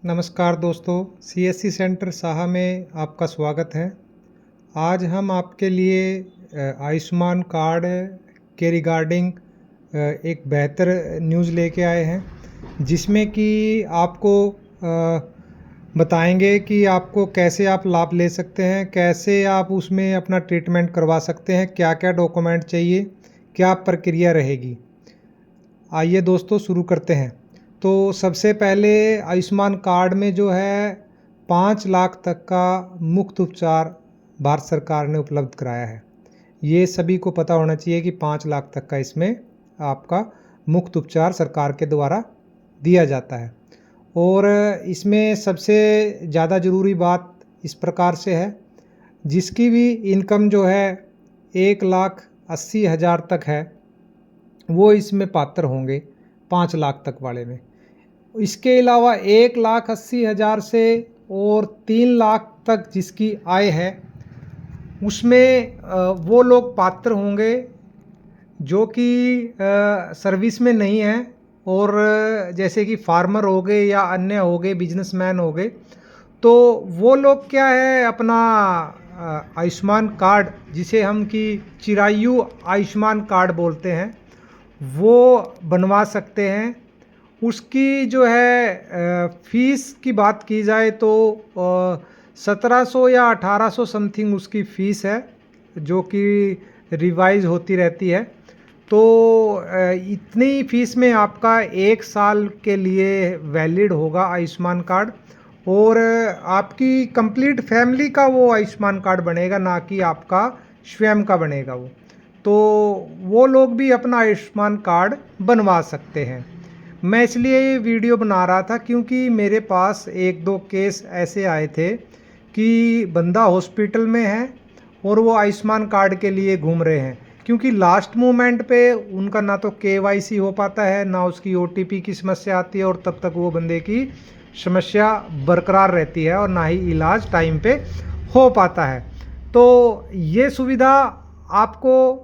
नमस्कार दोस्तों, CSC centre Saha में आपका स्वागत है। आज हम आपके लिए आयुष्मान कार्ड के रिगार्डिंग एक बेहतर न्यूज़ लेके आए हैं, जिसमें कि आपको बताएंगे कि आपको कैसे आप लाभ ले सकते हैं, कैसे आप उसमें अपना ट्रीटमेंट करवा सकते हैं, क्या क्या डॉक्यूमेंट चाहिए, क्या प्रक्रिया रहेगी। आइए दोस्तों शुरू करते हैं। तो सबसे पहले आयुष्मान कार्ड में जो है 5 लाख तक का मुफ्त उपचार भारत सरकार ने उपलब्ध कराया है। ये सभी को पता होना चाहिए कि 5 लाख तक का इसमें आपका मुफ्त उपचार सरकार के द्वारा दिया जाता है। और इसमें सबसे ज़्यादा ज़रूरी बात इस प्रकार से है, जिसकी भी इनकम जो है 1,80,000 तक है वो इसमें पात्र होंगे 5 लाख तक वाले में। इसके अलावा 1,80,000 से और 3 लाख तक जिसकी आय है उसमें वो लोग पात्र होंगे जो कि सर्विस में नहीं हैं, और जैसे कि फार्मर हो गए या अन्य हो गए, बिजनेसमैन हो गए। तो वो लोग क्या है अपना आयुष्मान कार्ड, जिसे हम कि चिरायु आयुष्मान कार्ड बोलते हैं, वो बनवा सकते हैं। उसकी जो है फ़ीस की बात की जाए तो 1700 या 1800 समथिंग उसकी फ़ीस है, जो कि रिवाइज होती रहती है। तो इतनी फ़ीस में आपका 1 साल के लिए वैलिड होगा आयुष्मान कार्ड, और आपकी कंप्लीट फैमिली का वो आयुष्मान कार्ड बनेगा, ना कि आपका स्वयं का बनेगा वो। तो वो लोग भी अपना आयुष्मान कार्ड बनवा सकते हैं। मैं इसलिए ये वीडियो बना रहा था क्योंकि मेरे पास 1-2 केस ऐसे आए थे कि बंदा हॉस्पिटल में है और वो आयुष्मान कार्ड के लिए घूम रहे हैं, क्योंकि लास्ट मोमेंट पे उनका ना तो केवाईसी हो पाता है, ना उसकी ओटीपी की समस्या आती है, और तब तक वो बंदे की समस्या बरकरार रहती है और ना ही इलाज टाइम पे हो पाता है। तो ये सुविधा आपको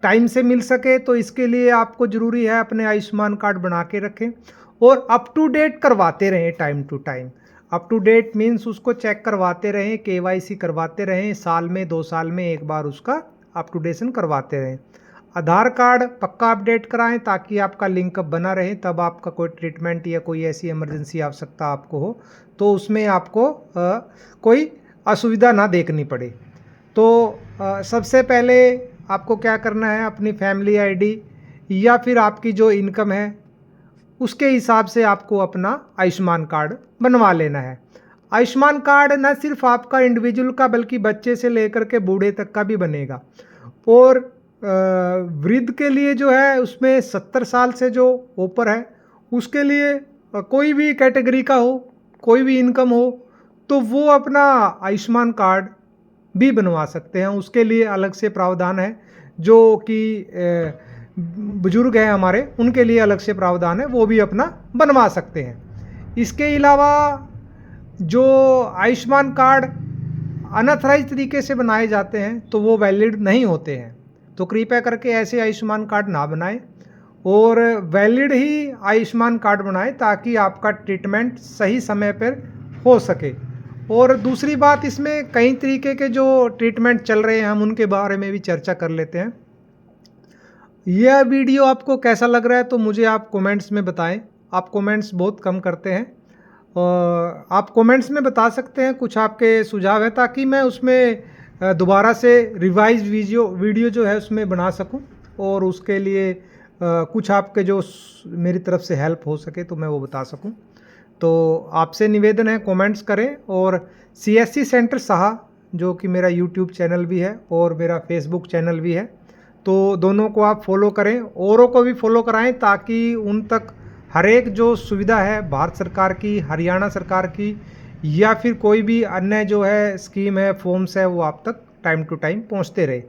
टाइम से मिल सके, तो इसके लिए आपको ज़रूरी है अपने आयुष्मान कार्ड बना के रखें और अप टू डेट करवाते रहें time to time. Up to date means उसको चेक करवाते रहें, केवाईसी करवाते रहें, साल में 2 साल में एक बार उसका अप टू डेशन करवाते रहें। आधार कार्ड पक्का अपडेट कराएं ताकि आपका लिंकअप बना रहे, तब आपका कोई ट्रीटमेंट या कोई ऐसी इमरजेंसी आवश्यकता आपको हो तो उसमें आपको कोई असुविधा ना देखनी पड़े। तो सबसे पहले आपको क्या करना है, अपनी फैमिली आईडी या फिर आपकी जो इनकम है उसके हिसाब से आपको अपना आयुष्मान कार्ड बनवा लेना है। आयुष्मान कार्ड न सिर्फ आपका इंडिविजुअल का बल्कि बच्चे से लेकर के बूढ़े तक का भी बनेगा। और वृद्ध के लिए जो है उसमें 70 साल से जो ऊपर है उसके लिए कोई भी कैटेगरी का हो, कोई भी इनकम हो, तो वो अपना आयुष्मान कार्ड भी बनवा सकते हैं। उसके लिए अलग से प्रावधान है, जो कि बुजुर्ग हैं हमारे उनके लिए अलग से प्रावधान है, वो भी अपना बनवा सकते हैं। इसके अलावा जो आयुष्मान कार्ड अनऑथराइज तरीके से बनाए जाते हैं तो वो वैलिड नहीं होते हैं, तो कृपया करके ऐसे आयुष्मान कार्ड ना बनाएं और वैलिड ही आयुष्मान कार्ड बनाएं ताकि आपका ट्रीटमेंट सही समय पर हो सके। और दूसरी बात, इसमें कई तरीके के जो ट्रीटमेंट चल रहे हैं हम उनके बारे में भी चर्चा कर लेते हैं। यह वीडियो आपको कैसा लग रहा है तो मुझे आप कमेंट्स में बताएं। आप कमेंट्स बहुत कम करते हैं, और आप कमेंट्स में बता सकते हैं कुछ आपके सुझाव है, ताकि मैं उसमें दोबारा से रिवाइज वीडियो जो है उसमें बना सकूं, और उसके लिए कुछ आपके जो मेरी तरफ से हेल्प हो सके तो मैं वो बता सकूं। तो आपसे निवेदन है, कमेंट्स करें। और सीएससी सेंटर साहा जो कि मेरा यूट्यूब चैनल भी है और मेरा फेसबुक चैनल भी है, तो दोनों को आप फॉलो करें, औरों को भी फॉलो कराएं ताकि उन तक हर एक जो सुविधा है भारत सरकार की, हरियाणा सरकार की, या फिर कोई भी अन्य जो है स्कीम है, फॉर्म्स है, वो आप तक टाइम टू टाइम पहुंचते रहे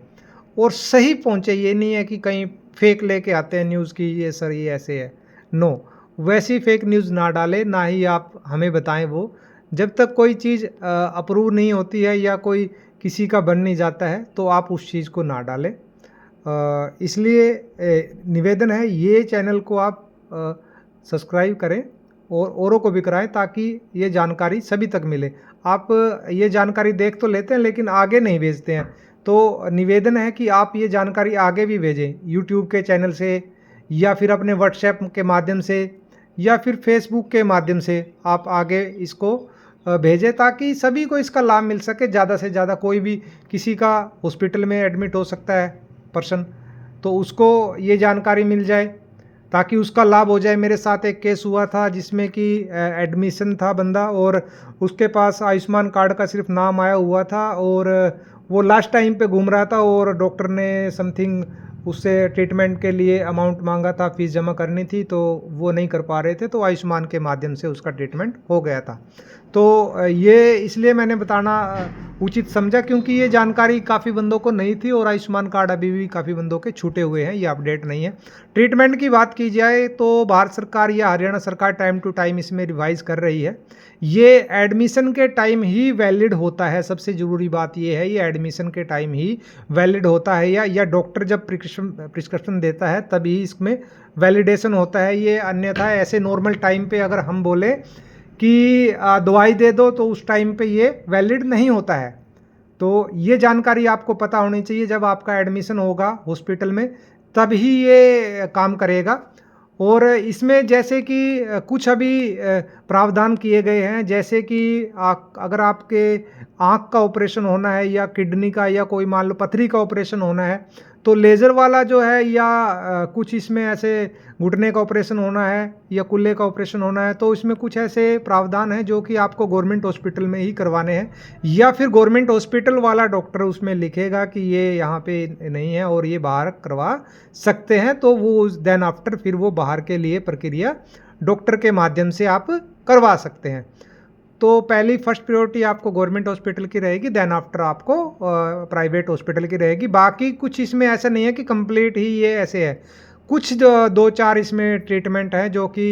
और सही पहुंचे। ये नहीं है कि कहीं फेक लेके आते हैं न्यूज़ की, ये सर ये ऐसे है। नो, वैसी फेक न्यूज़ ना डालें, ना ही आप हमें बताएं वो। जब तक कोई चीज़ अप्रूव नहीं होती है या कोई किसी का बन नहीं जाता है तो आप उस चीज़ को ना डालें। इसलिए निवेदन है, ये चैनल को आप सब्सक्राइब करें और औरों को भी कराएं, ताकि ये जानकारी सभी तक मिले। आप ये जानकारी देख तो लेते हैं लेकिन आगे नहीं भेजते हैं, तो निवेदन है कि आप ये जानकारी आगे भी भेजें, यूट्यूब के चैनल से या फिर अपने व्हाट्सएप के माध्यम से या फिर फेसबुक के माध्यम से आप आगे इसको भेजें, ताकि सभी को इसका लाभ मिल सके। ज़्यादा से ज़्यादा कोई भी किसी का हॉस्पिटल में एडमिट हो सकता है पर्सन, तो उसको ये जानकारी मिल जाए ताकि उसका लाभ हो जाए। मेरे साथ एक केस हुआ था जिसमें कि एडमिशन था बंदा, और उसके पास आयुष्मान कार्ड का सिर्फ नाम आया हुआ था, और वो लास्ट टाइम पे घूम रहा था, और डॉक्टर ने समथिंग उससे ट्रीटमेंट के लिए अमाउंट मांगा था, फीस जमा करनी थी, तो वो नहीं कर पा रहे थे, तो आयुष्मान के माध्यम से उसका ट्रीटमेंट हो गया था। तो ये इसलिए मैंने बताना उचित समझा, क्योंकि ये जानकारी काफ़ी बंदों को नहीं थी, और आयुष्मान कार्ड अभी भी काफ़ी बंदों के छूटे हुए हैं, ये अपडेट नहीं है। ट्रीटमेंट की बात की जाए तो भारत सरकार या हरियाणा सरकार टाइम टू टाइम इसमें रिवाइज कर रही है। ये एडमिशन के टाइम ही वैलिड होता है, सबसे ज़रूरी बात ये है, ये एडमिशन के टाइम ही वैलिड होता है, या डॉक्टर जब प्रिस्क्रिप्शन देता है तभी इसमें वैलिडेशन होता है ये। अन्यथा ऐसे नॉर्मल टाइम पे अगर हम बोले कि दवाई दे दो, तो उस टाइम पे ये वैलिड नहीं होता है। तो ये जानकारी आपको पता होनी चाहिए, जब आपका एडमिशन होगा हॉस्पिटल में तभी ये काम करेगा। और इसमें जैसे कि कुछ अभी प्रावधान किए गए हैं, जैसे कि अगर आपके आँख का ऑपरेशन होना है या किडनी का या कोई मान लो पथरी का ऑपरेशन होना है, तो लेज़र वाला जो है, या कुछ इसमें ऐसे घुटने का ऑपरेशन होना है या कुल्ले का ऑपरेशन होना है, तो इसमें कुछ ऐसे प्रावधान हैं जो कि आपको गवर्नमेंट हॉस्पिटल में ही करवाने हैं, या फिर गवर्नमेंट हॉस्पिटल वाला डॉक्टर उसमें लिखेगा कि ये यहाँ पे नहीं है और ये बाहर करवा सकते हैं, तो वो देन आफ्टर फिर वो बाहर के लिए प्रक्रिया डॉक्टर के माध्यम से आप करवा सकते हैं। तो पहली फर्स्ट प्रायोरिटी आपको गवर्नमेंट हॉस्पिटल की रहेगी, देन आफ्टर आपको प्राइवेट हॉस्पिटल की रहेगी। बाकी कुछ इसमें ऐसा नहीं है कि कंप्लीट ही ये ऐसे है, कुछ दो चार इसमें ट्रीटमेंट हैं जो कि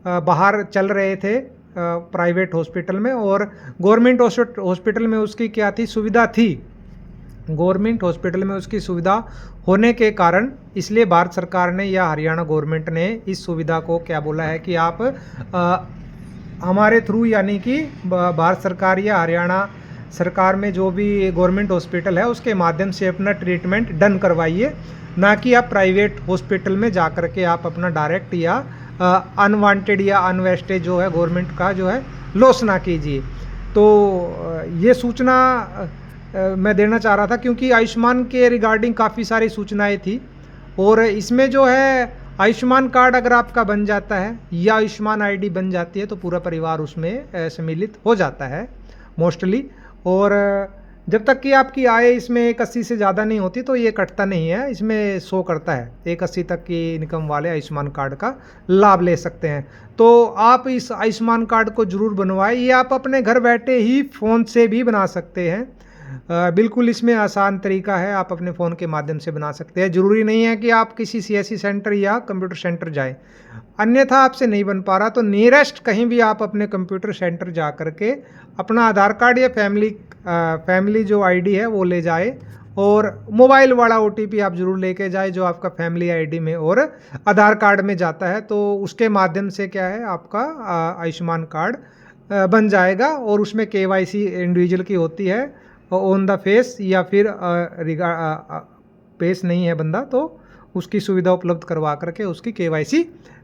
बाहर चल रहे थे प्राइवेट हॉस्पिटल में, और गवर्नमेंट हॉस्पिटल में उसकी क्या थी, सुविधा थी। गवर्नमेंट हॉस्पिटल में उसकी सुविधा होने के कारण इसलिए भारत सरकार ने या हरियाणा गवर्नमेंट ने इस सुविधा को क्या बोला है कि आप हमारे थ्रू, यानी कि भारत सरकार या हरियाणा सरकार में जो भी गवर्नमेंट हॉस्पिटल है उसके माध्यम से अपना ट्रीटमेंट डन करवाइए, ना कि आप प्राइवेट हॉस्पिटल में जा कर के आप अपना डायरेक्ट या अनवांटेड या अनवेस्टेज जो है गवर्नमेंट का जो है लॉस ना कीजिए। तो ये सूचना मैं देना चाह रहा था, क्योंकि आयुष्मान के रिगार्डिंग काफ़ी सारी सूचनाएं थी, और इसमें जो है आयुष्मान कार्ड अगर आपका बन जाता है या आयुष्मान आईडी बन जाती है, तो पूरा परिवार उसमें सम्मिलित हो जाता है मोस्टली। और जब तक कि आपकी आय इसमें 180 से ज़्यादा नहीं होती तो ये कटता नहीं है, इसमें शो करता है 180 तक की इनकम वाले आयुष्मान कार्ड का लाभ ले सकते हैं। तो आप इस आयुष्मान कार्ड को ज़रूर बनवाएं, ये आप अपने घर बैठे ही फ़ोन से भी बना सकते हैं। बिल्कुल इसमें आसान तरीका है, आप अपने फ़ोन के माध्यम से बना सकते हैं। ज़रूरी नहीं है कि आप किसी सीएससी सेंटर या कंप्यूटर सेंटर जाएं, अन्यथा आपसे नहीं बन पा रहा तो नियरेस्ट कहीं भी आप अपने कंप्यूटर सेंटर जा कर के अपना आधार कार्ड या फैमिली जो आईडी है वो ले जाए, और मोबाइल वाला ओटीपी आप ज़रूर लेके जाए जो आपका फैमिली आईडी में और आधार कार्ड में जाता है। तो उसके माध्यम से क्या है, आपका आयुष्मान कार्ड बन जाएगा, और उसमें केवाईसी इंडिविजुअल की होती है ऑन द फेस, या फिर फेस नहीं है बंदा तो उसकी सुविधा उपलब्ध करवा करके उसकी केवाईसी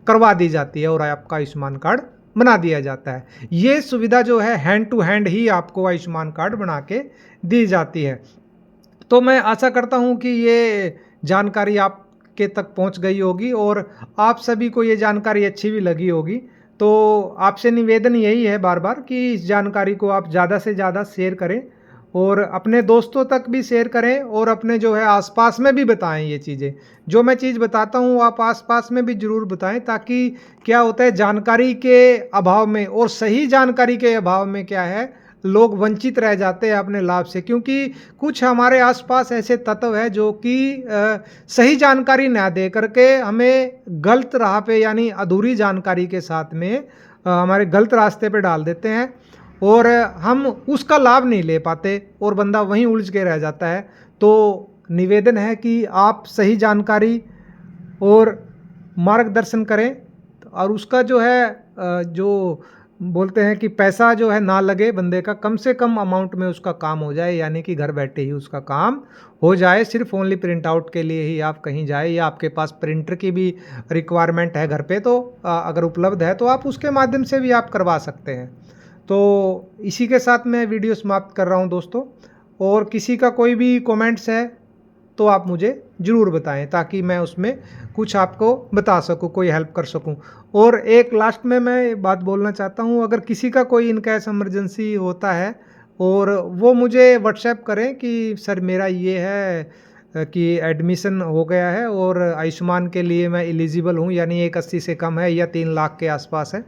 करवा दी जाती है और आपका आयुष्मान कार्ड बना दिया जाता है। ये सुविधा जो है हैंड टू हैंड ही आपको आयुष्मान कार्ड बना के दी जाती है। तो मैं आशा करता हूँ कि ये जानकारी आपके तक पहुँच गई होगी और आप सभी को ये जानकारी अच्छी भी लगी होगी। तो आपसे निवेदन यही है बार बार कि इस जानकारी को आप ज़्यादा से ज़्यादा शेयर करें, और अपने दोस्तों तक भी शेयर करें, और अपने जो है आसपास में भी बताएं। ये चीज़ें जो मैं चीज़ बताता हूँ आप आसपास में भी ज़रूर बताएं, ताकि क्या होता है, जानकारी के अभाव में और सही जानकारी के अभाव में क्या है, लोग वंचित रह जाते हैं अपने लाभ से। क्योंकि कुछ हमारे आसपास ऐसे तत्व है जो कि सही जानकारी ना दे करके हमें गलत राह पे, यानी अधूरी जानकारी के साथ में हमारे गलत रास्ते पे डाल देते हैं, और हम उसका लाभ नहीं ले पाते और बंदा वहीं उलझ के रह जाता है। तो निवेदन है कि आप सही जानकारी और मार्गदर्शन करें, और उसका जो है जो बोलते हैं कि पैसा जो है ना लगे बंदे का, कम से कम अमाउंट में उसका काम हो जाए, यानी कि घर बैठे ही उसका काम हो जाए। सिर्फ ओनली प्रिंट आउट के लिए ही आप कहीं जाए, या आपके पास प्रिंटर की भी रिक्वायरमेंट है घर पे तो अगर उपलब्ध है तो आप उसके माध्यम से भी आप करवा सकते हैं। तो इसी के साथ मैं वीडियो समाप्त कर रहा हूँ दोस्तों, और किसी का कोई भी कमेंट्स है तो आप मुझे ज़रूर बताएं, ताकि मैं उसमें कुछ आपको बता सकूं, कोई हेल्प कर सकूं। और एक लास्ट में मैं बात बोलना चाहता हूं, अगर किसी का कोई इन कैश इमरजेंसी होता है और वो मुझे व्हाट्सएप करें कि सर मेरा ये है कि एडमिशन हो गया है और आयुष्मान के लिए मैं एलिजिबल हूं, यानी 180 से कम है या 3 लाख के आसपास है,